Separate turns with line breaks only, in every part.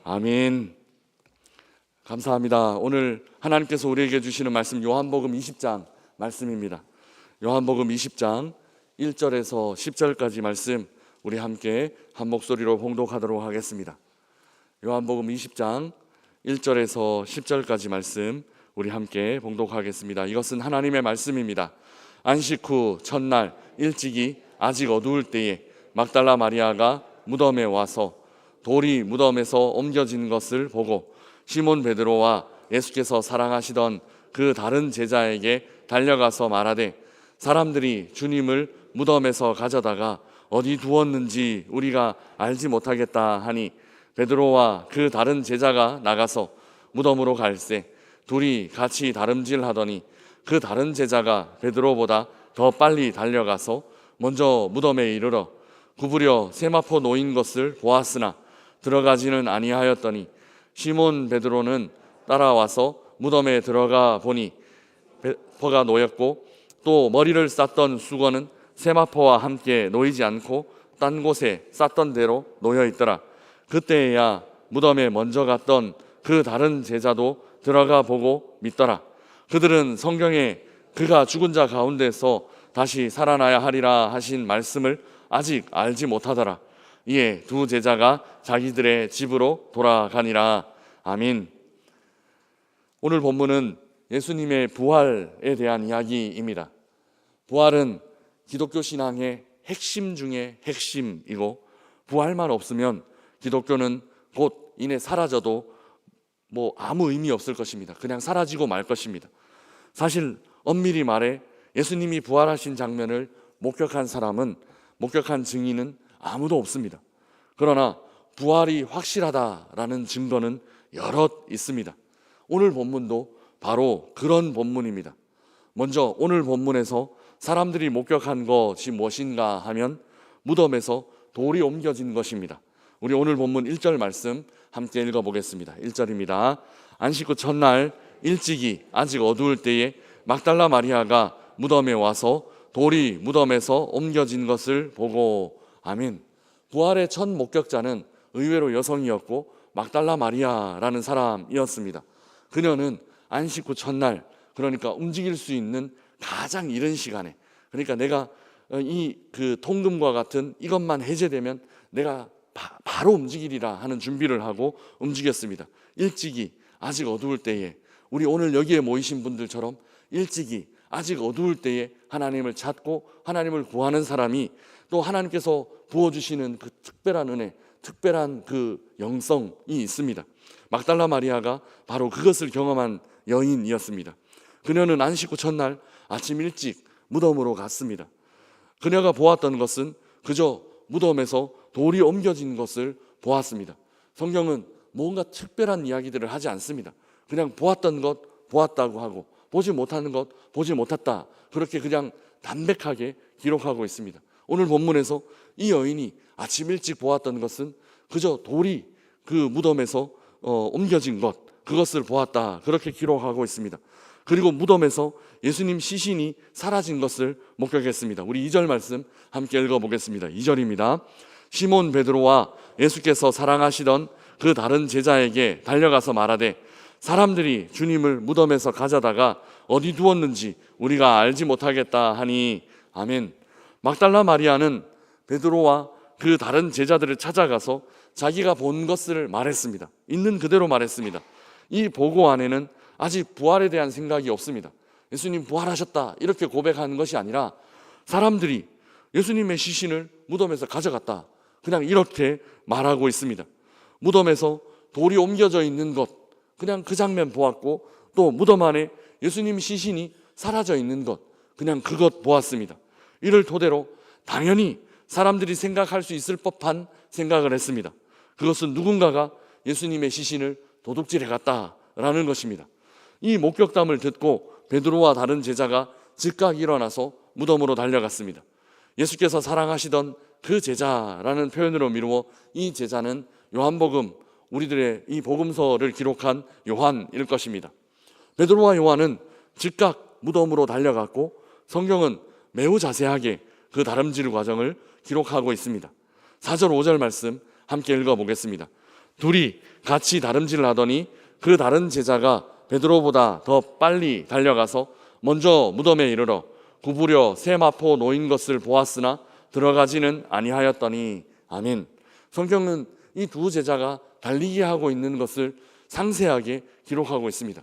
아멘. 감사합니다. 오늘 하나님께서 우리에게 주시는 말씀 요한복음 20장 말씀입니다. 요한복음 20장 1절에서 10절까지 말씀 우리 함께 한 목소리로 봉독하도록 하겠습니다. 요한복음 20장 1절에서 10절까지 말씀 우리 함께 봉독하겠습니다. 이것은 하나님의 말씀입니다. 안식 후 첫날 일찍이 아직 어두울 때에 막달라 마리아가 무덤에 와서 돌이 무덤에서 옮겨진 것을 보고 시몬 베드로와 예수께서 사랑하시던 그 다른 제자에게 달려가서 말하되 사람들이 주님을 무덤에서 가져다가 어디 두었는지 우리가 알지 못하겠다 하니 베드로와 그 다른 제자가 나가서 무덤으로 갈새 둘이 같이 다름질하더니 그 다른 제자가 베드로보다 더 빨리 달려가서 먼저 무덤에 이르러 구부려 세마포 놓인 것을 보았으나 들어가지는 아니하였더니 시몬 베드로는 따라와서 무덤에 들어가 보니 퍼가 놓였고 또 머리를 쌌던 수건은 세마포와 함께 놓이지 않고 딴 곳에 쌌던 대로 놓여 있더라. 그때야 무덤에 먼저 갔던 그 다른 제자도 들어가 보고 믿더라. 그들은 성경에 그가 죽은 자 가운데서 다시 살아나야 하리라 하신 말씀을 아직 알지 못하더라. 이에 두 제자가 자기들의 집으로 돌아가니라. 아멘. 오늘 본문은 예수님의 부활에 대한 이야기입니다. 부활은 기독교 신앙의 핵심 중에 핵심이고 부활만 없으면 기독교는 곧 이내 사라져도 아무 의미 없을 것입니다. 그냥 사라지고 말 것입니다. 사실 엄밀히 말해 예수님이 부활하신 장면을 목격한 증인은 아무도 없습니다. 그러나 부활이 확실하다라는 증거는 여럿 있습니다. 오늘 본문도 바로 그런 본문입니다. 먼저 오늘 본문에서 사람들이 목격한 것이 무엇인가 하면 무덤에서 돌이 옮겨진 것입니다. 우리 오늘 본문 1절 말씀 함께 읽어보겠습니다. 1절입니다. 안식 후 첫날 일찍이 아직 어두울 때에 막달라 마리아가 무덤에 와서 돌이 무덤에서 옮겨진 것을 보고. 아멘. 부활의 첫 목격자는 의외로 여성이었고 막달라 마리아라는 사람이었습니다. 그녀는 안식 후 첫날, 그러니까 움직일 수 있는 가장 이른 시간에, 그러니까 내가 이 통금과 같은 이것만 해제되면 내가 바로 움직이리라 하는 준비를 하고 움직였습니다. 일찍이 아직 어두울 때에, 우리 오늘 여기에 모이신 분들처럼 일찍이 아직 어두울 때에 하나님을 찾고 하나님을 구하는 사람이 또 하나님께서 부어주시는 그 특별한 은혜, 특별한 그 영성이 있습니다. 막달라 마리아가 바로 그것을 경험한 여인이었습니다. 그녀는 안식 후 첫날 아침 일찍 무덤으로 갔습니다. 그녀가 보았던 것은 그저 무덤에서 돌이 옮겨진 것을 보았습니다. 성경은 뭔가 특별한 이야기들을 하지 않습니다. 그냥 보았던 것 보았다고 하고 보지 못하는 것 보지 못했다, 그렇게 그냥 담백하게 기록하고 있습니다. 오늘 본문에서 이 여인이 아침 일찍 보았던 것은 그저 돌이 그 무덤에서 옮겨진 것, 그것을 보았다, 그렇게 기록하고 있습니다. 그리고 무덤에서 예수님 시신이 사라진 것을 목격했습니다. 우리 2절 말씀 함께 읽어보겠습니다. 2절입니다. 시몬 베드로와 예수께서 사랑하시던 그 다른 제자에게 달려가서 말하되 사람들이 주님을 무덤에서 가져다가 어디 두었는지 우리가 알지 못하겠다 하니. 아멘. 막달라 마리아는 베드로와 그 다른 제자들을 찾아가서 자기가 본 것을 말했습니다. 있는 그대로 말했습니다. 이 보고 안에는 아직 부활에 대한 생각이 없습니다. 예수님 부활하셨다 이렇게 고백하는 것이 아니라 사람들이 예수님의 시신을 무덤에서 가져갔다, 그냥 이렇게 말하고 있습니다. 무덤에서 돌이 옮겨져 있는 것, 그냥 그 장면 보았고 또 무덤 안에 예수님 시신이 사라져 있는 것, 그냥 그것 보았습니다. 이를 토대로 당연히 사람들이 생각할 수 있을 법한 생각을 했습니다. 그것은 누군가가 예수님의 시신을 도둑질해 갔다라는 것입니다. 이 목격담을 듣고 베드로와 다른 제자가 즉각 일어나서 무덤으로 달려갔습니다. 예수께서 사랑하시던 그 제자라는 표현으로 미루어 이 제자는 요한복음, 우리들의 이 복음서를 기록한 요한일 것입니다. 베드로와 요한은 즉각 무덤으로 달려갔고 성경은 매우 자세하게 그 다름질 과정을 기록하고 있습니다. 4절 5절 말씀 함께 읽어보겠습니다. 둘이 같이 다름질을 하더니 그 다른 제자가 베드로보다 더 빨리 달려가서 먼저 무덤에 이르러 구부려 세마포 놓인 것을 보았으나 들어가지는 아니하였더니. 아멘. 성경은 이 두 제자가 달리기 하고 있는 것을 상세하게 기록하고 있습니다.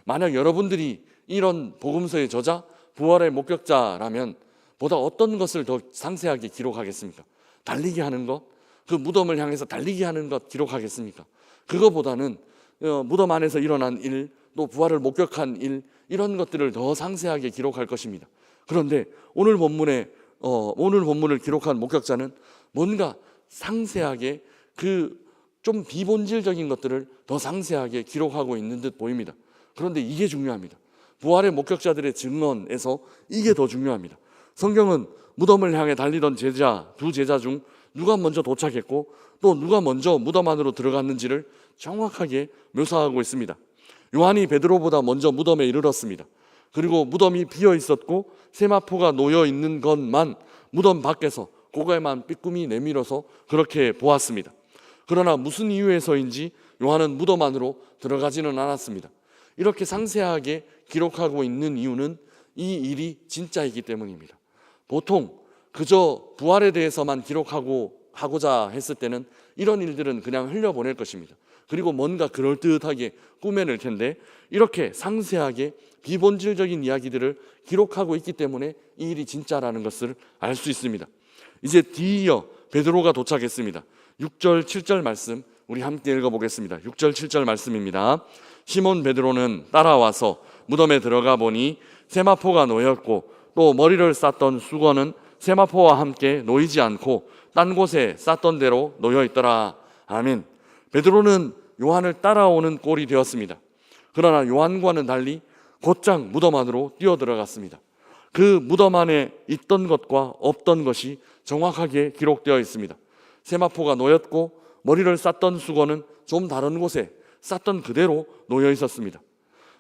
만약 여러분들이 이런 복음서의 저자, 부활의 목격자라면 보다 어떤 것을 더 상세하게 기록하겠습니까? 달리기 하는 것, 그 무덤을 향해서 달리기 하는 것 기록하겠습니까? 그거보다는 무덤 안에서 일어난 일, 또 부활을 목격한 일, 이런 것들을 더 상세하게 기록할 것입니다. 그런데 오늘 본문을 기록한 목격자는 뭔가 상세하게 그 좀 비본질적인 것들을 더 상세하게 기록하고 있는 듯 보입니다. 그런데 이게 중요합니다. 부활의 목격자들의 증언에서 이게 더 중요합니다. 성경은 무덤을 향해 달리던 두 제자 중 누가 먼저 도착했고 또 누가 먼저 무덤 안으로 들어갔는지를 정확하게 묘사하고 있습니다. 요한이 베드로보다 먼저 무덤에 이르렀습니다. 그리고 무덤이 비어 있었고 세마포가 놓여 있는 것만 무덤 밖에서 고개만 삐꾸미 내밀어서 그렇게 보았습니다. 그러나 무슨 이유에서인지 요한은 무덤 안으로 들어가지는 않았습니다. 이렇게 상세하게 기록하고 있는 이유는 이 일이 진짜이기 때문입니다. 보통 그저 부활에 대해서만 기록하고자 했을 때는 이런 일들은 그냥 흘려보낼 것입니다. 그리고 뭔가 그럴듯하게 꾸며낼 텐데 이렇게 상세하게 비본질적인 이야기들을 기록하고 있기 때문에 이 일이 진짜라는 것을 알 수 있습니다. 이제 뒤이어 베드로가 도착했습니다. 6절 7절 말씀 우리 함께 읽어보겠습니다. 6절 7절 말씀입니다. 시몬 베드로는 따라와서 무덤에 들어가 보니 세마포가 놓였고 또 머리를 쌌던 수건은 세마포와 함께 놓이지 않고 딴 곳에 쌌던 대로 놓여 있더라. 아멘. 베드로는 요한을 따라오는 꼴이 되었습니다. 그러나 요한과는 달리 곧장 무덤 안으로 뛰어들어갔습니다. 그 무덤 안에 있던 것과 없던 것이 정확하게 기록되어 있습니다. 세마포가 놓였고 머리를 쌌던 수건은 좀 다른 곳에 쌌던 그대로 놓여 있었습니다.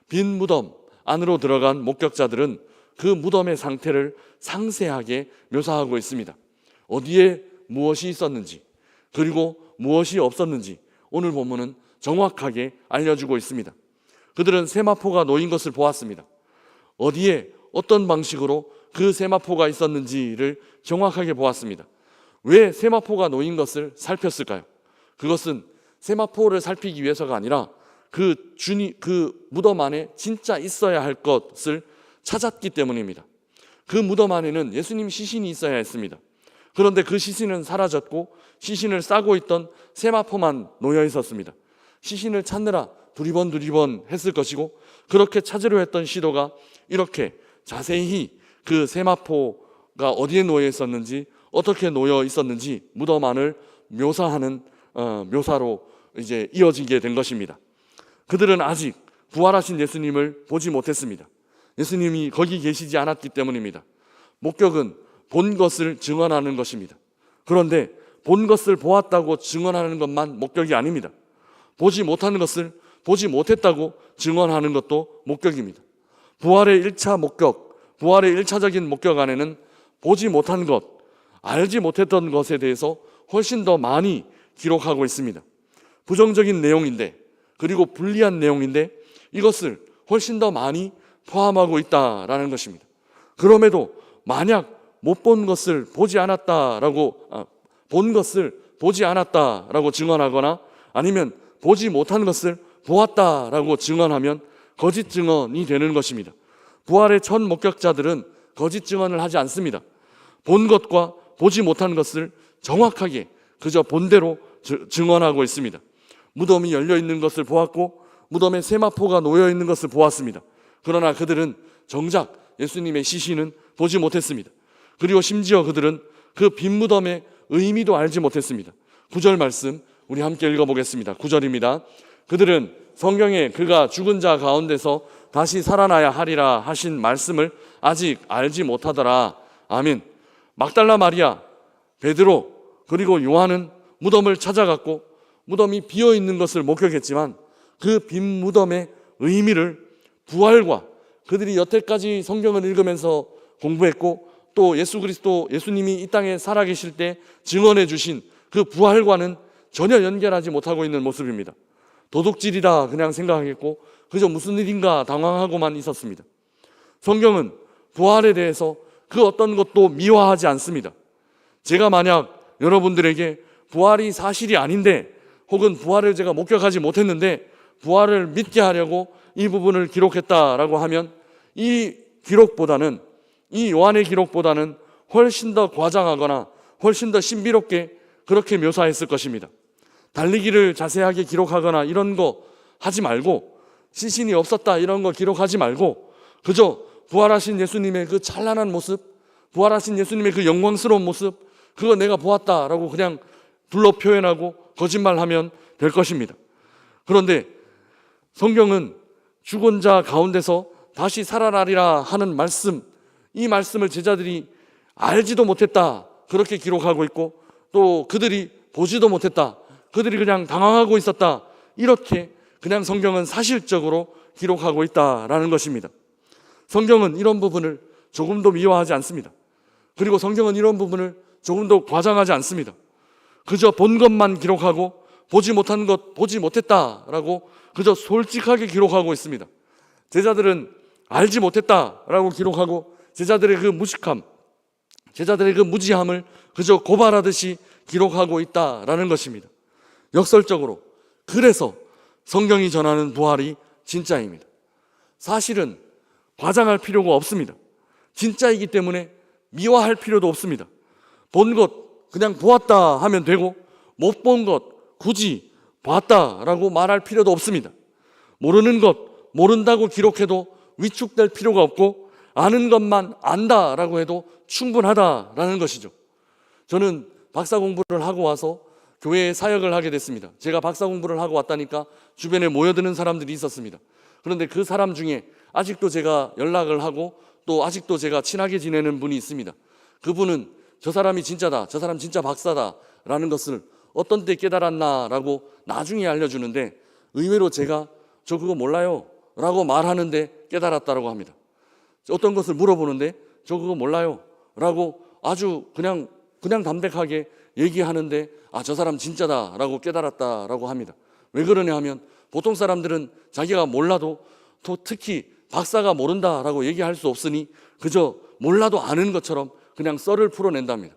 빈 무덤 안으로 들어간 목격자들은 그 무덤의 상태를 상세하게 묘사하고 있습니다. 어디에 무엇이 있었는지 그리고 무엇이 없었는지 오늘 본문은 정확하게 알려주고 있습니다. 그들은 세마포가 놓인 것을 보았습니다. 어디에 어떤 방식으로 그 세마포가 있었는지를 정확하게 보았습니다. 왜 세마포가 놓인 것을 살폈을까요? 그것은 세마포를 살피기 위해서가 아니라 그 무덤 안에 진짜 있어야 할 것을 찾았기 때문입니다. 그 무덤 안에는 예수님 시신이 있어야 했습니다. 그런데 그 시신은 사라졌고 시신을 싸고 있던 세마포만 놓여 있었습니다. 시신을 찾느라 두리번 했을 것이고 그렇게 찾으려 했던 시도가 이렇게 자세히 그 세마포가 어디에 놓여 있었는지 어떻게 놓여 있었는지 무덤 안을 묘사하는 묘사로 이제 이어지게 된 것입니다. 그들은 아직 부활하신 예수님을 보지 못했습니다. 예수님이 거기 계시지 않았기 때문입니다. 목격은 본 것을 증언하는 것입니다. 그런데 본 것을 보았다고 증언하는 것만 목격이 아닙니다. 보지 못하는 것을 보지 못했다고 증언하는 것도 목격입니다. 부활의 1차 목격, 부활의 1차적인 목격 안에는 보지 못한 것, 알지 못했던 것에 대해서 훨씬 더 많이 기록하고 있습니다. 부정적인 내용인데 그리고 불리한 내용인데 이것을 훨씬 더 많이 포함하고 있다라는 것입니다. 그럼에도 만약 못 본 것을 보지 않았다라고 본 것을 보지 않았다라고 증언하거나 아니면 보지 못한 것을 보았다라고 증언하면 거짓 증언이 되는 것입니다. 부활의 첫 목격자들은 거짓 증언을 하지 않습니다. 본 것과 보지 못한 것을 정확하게 그저 본대로 증언하고 있습니다. 무덤이 열려 있는 것을 보았고 무덤에 세마포가 놓여 있는 것을 보았습니다. 그러나 그들은 정작 예수님의 시신은 보지 못했습니다. 그리고 심지어 그들은 그 빈 무덤의 의미도 알지 못했습니다. 9절 말씀 우리 함께 읽어보겠습니다. 9절입니다. 그들은 성경에 그가 죽은 자 가운데서 다시 살아나야 하리라 하신 말씀을 아직 알지 못하더라. 아멘. 막달라 마리아, 베드로 그리고 요한은 무덤을 찾아갔고 무덤이 비어있는 것을 목격했지만 그 빈 무덤의 의미를 부활과 그들이 여태까지 성경을 읽으면서 공부했고 또 예수님이 이 땅에 살아계실 때 증언해 주신 그 부활과는 전혀 연결하지 못하고 있는 모습입니다. 도둑질이다 그냥 생각했고 그저 무슨 일인가 당황하고만 있었습니다. 성경은 부활에 대해서 그 어떤 것도 미화하지 않습니다. 제가 만약 여러분들에게 부활이 사실이 아닌데 혹은 부활을 제가 목격하지 못했는데 부활을 믿게 하려고 이 부분을 기록했다라고 하면 이 기록보다는, 이 요한의 기록보다는 훨씬 더 과장하거나 훨씬 더 신비롭게 그렇게 묘사했을 것입니다. 달리기를 자세하게 기록하거나 이런 거 하지 말고, 시신이 없었다 이런 거 기록하지 말고 그저 부활하신 예수님의 그 찬란한 모습, 부활하신 예수님의 그 영광스러운 모습, 그거 내가 보았다라고 그냥 불러 표현하고 거짓말하면 될 것입니다. 그런데 성경은 죽은 자 가운데서 다시 살아나리라 하는 말씀, 이 말씀을 제자들이 알지도 못했다 그렇게 기록하고 있고, 또 그들이 보지도 못했다, 그들이 그냥 당황하고 있었다, 이렇게 그냥 성경은 사실적으로 기록하고 있다라는 것입니다. 성경은 이런 부분을 조금도 미화하지 않습니다. 그리고 성경은 이런 부분을 조금도 과장하지 않습니다. 그저 본 것만 기록하고 보지 못한 것 보지 못했다라고 그저 솔직하게 기록하고 있습니다. 제자들은 알지 못했다라고 기록하고 제자들의 그 무식함, 제자들의 그 무지함을 그저 고발하듯이 기록하고 있다라는 것입니다. 역설적으로 그래서 성경이 전하는 부활이 진짜입니다. 사실은 과장할 필요가 없습니다. 진짜이기 때문에 미화할 필요도 없습니다. 본 것 그냥 보았다 하면 되고 못 본 것 굳이 봤다라고 말할 필요도 없습니다. 모르는 것 모른다고 기록해도 위축될 필요가 없고 아는 것만 안다라고 해도 충분하다라는 것이죠. 저는 박사 공부를 하고 와서 교회에 사역을 하게 됐습니다. 제가 박사 공부를 하고 왔다니까 주변에 모여드는 사람들이 있었습니다. 그런데 그 사람 중에 아직도 제가 연락을 하고 또 아직도 제가 친하게 지내는 분이 있습니다. 그분은 저 사람이 진짜다, 저 사람 진짜 박사다 라는 것을 어떤 때 깨달았나라고 나중에 알려주는데, 의외로 제가 저 그거 몰라요 라고 말하는데 깨달았다라고 합니다. 어떤 것을 물어보는데 저 그거 몰라요 라고 아주 그냥 담백하게 얘기하는데 저 사람 진짜다 라고 깨달았다라고 합니다. 왜 그러냐 하면 보통 사람들은 자기가 몰라도 또 특히 박사가 모른다라고 얘기할 수 없으니 그저 몰라도 아는 것처럼 그냥 썰을 풀어낸답니다.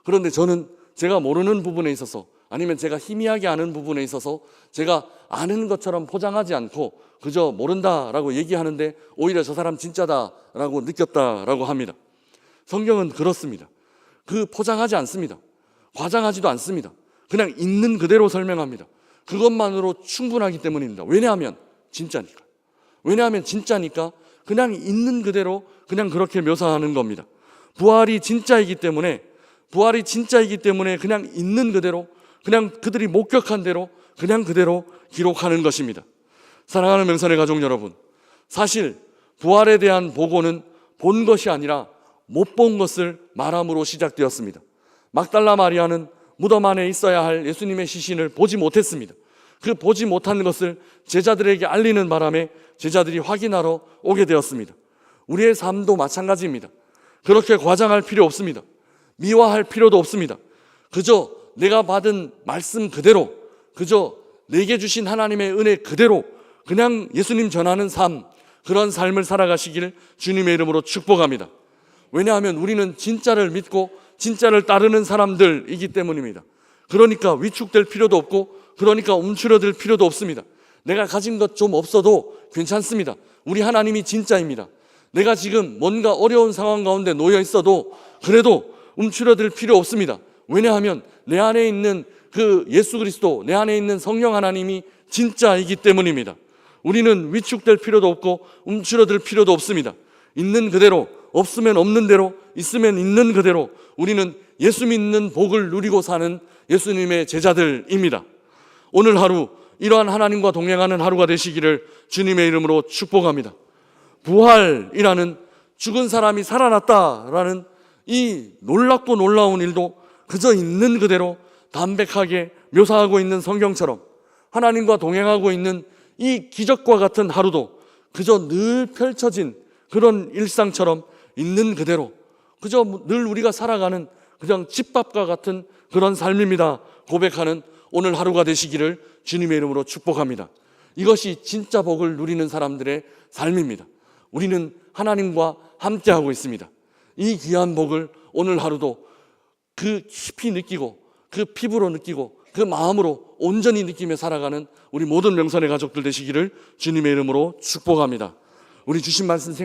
그런데 저는 제가 모르는 부분에 있어서 아니면 제가 희미하게 아는 부분에 있어서 제가 아는 것처럼 포장하지 않고 그저 모른다라고 얘기하는데 오히려 저 사람 진짜다라고 느꼈다라고 합니다. 성경은 그렇습니다. 그 포장하지 않습니다. 과장하지도 않습니다. 그냥 있는 그대로 설명합니다. 그것만으로 충분하기 때문입니다. 왜냐하면 진짜니까. 왜냐하면 진짜니까 그냥 있는 그대로 그냥 그렇게 묘사하는 겁니다. 부활이 진짜이기 때문에 그냥 있는 그대로, 그냥 그들이 목격한 대로 그냥 그대로 기록하는 것입니다. 사랑하는 명선의 가족 여러분, 사실 부활에 대한 보고는 본 것이 아니라 못 본 것을 말함으로 시작되었습니다. 막달라 마리아는 무덤 안에 있어야 할 예수님의 시신을 보지 못했습니다. 그 보지 못한 것을 제자들에게 알리는 바람에 제자들이 확인하러 오게 되었습니다. 우리의 삶도 마찬가지입니다. 그렇게 과장할 필요 없습니다. 미화할 필요도 없습니다. 그저 내가 받은 말씀 그대로, 그저 내게 주신 하나님의 은혜 그대로 그냥 예수님 전하는 삶, 그런 삶을 살아가시길 주님의 이름으로 축복합니다. 왜냐하면 우리는 진짜를 믿고 진짜를 따르는 사람들이기 때문입니다. 그러니까 위축될 필요도 없고 그러니까 움츠러들 필요도 없습니다. 내가 가진 것 좀 없어도 괜찮습니다. 우리 하나님이 진짜입니다. 내가 지금 뭔가 어려운 상황 가운데 놓여 있어도 그래도 움츠러들 필요 없습니다. 왜냐하면 내 안에 있는 그 예수 그리스도, 내 안에 있는 성령 하나님이 진짜이기 때문입니다. 우리는 위축될 필요도 없고 움츠러들 필요도 없습니다. 있는 그대로, 없으면 없는 대로, 있으면 있는 그대로 우리는 예수 믿는 복을 누리고 사는 예수님의 제자들입니다. 오늘 하루 이러한 하나님과 동행하는 하루가 되시기를 주님의 이름으로 축복합니다. 부활이라는 죽은 사람이 살아났다라는 이 놀랍고 놀라운 일도 그저 있는 그대로 담백하게 묘사하고 있는 성경처럼, 하나님과 동행하고 있는 이 기적과 같은 하루도 그저 늘 펼쳐진 그런 일상처럼 있는 그대로 그저 늘 우리가 살아가는 그냥 집밥과 같은 그런 삶입니다 고백하는 오늘 하루가 되시기를 주님의 이름으로 축복합니다. 이것이 진짜 복을 누리는 사람들의 삶입니다. 우리는 하나님과 함께하고 있습니다. 이 귀한 복을 오늘 하루도 그 깊이 느끼고 그 피부로 느끼고 그 마음으로 온전히 느끼며 살아가는 우리 모든 명선의 가족들 되시기를 주님의 이름으로 축복합니다. 우리 주신 말씀 생각